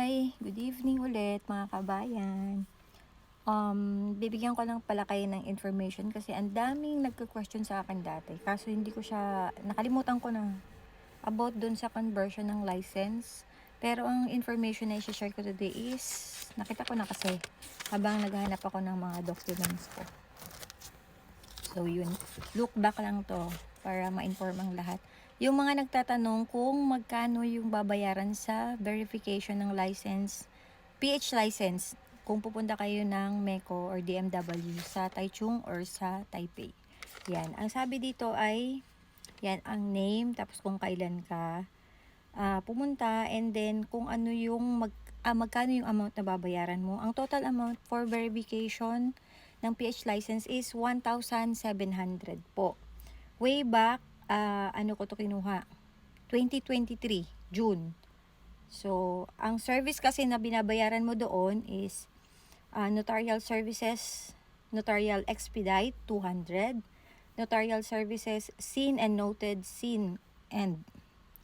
Hi! Good evening ulit mga kabayan. Bibigyan ko lang pala kayo ng information kasi ang daming nagka-question sa akin dati. Kaso hindi ko siya, nakalimutan ko na about dun sa conversion ng license. Pero ang information na i-share ko today is, nakita ko na kasi habang naghahanap ako ng mga documents ko. So yun, look back lang to para ma-inform ang lahat. Yung mga nagtatanong kung magkano yung babayaran sa verification ng license, PH license, kung pupunta kayo ng MECO or DMW sa Taichung or sa Taipei. Yan, ang sabi dito ay, yan ang name, tapos kung kailan ka pumunta, and then kung ano yung magkano yung amount na babayaran mo. Ang total amount for verification ng PH license is 1,700 po. Way back, ano ko to kinuha? 2023, June. So, ang service kasi na binabayaran mo doon is notarial services, notarial expedite, 200. Notarial services, seen and noted, seen and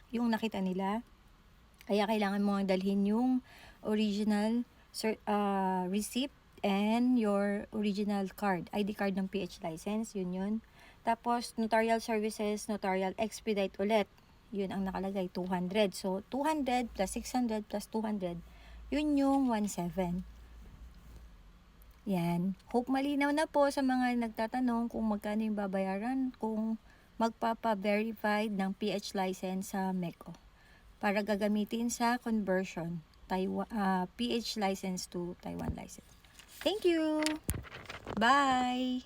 yung nakita nila. Kaya kailangan mo dalhin yung original receipt and your original card, ID card ng PH license, yun. Tapos, notarial services, notarial expedite ulit. Yun ang nakalagay, 200. So, 200 plus 600 plus 200, yun yung 1,700. Yan. Hope malinaw na po sa mga nagtatanong kung magkano yung babayaran kung magpapa-verified ng PH license sa MECO para gagamitin sa conversion PH license to Taiwan license. Thank you! Bye!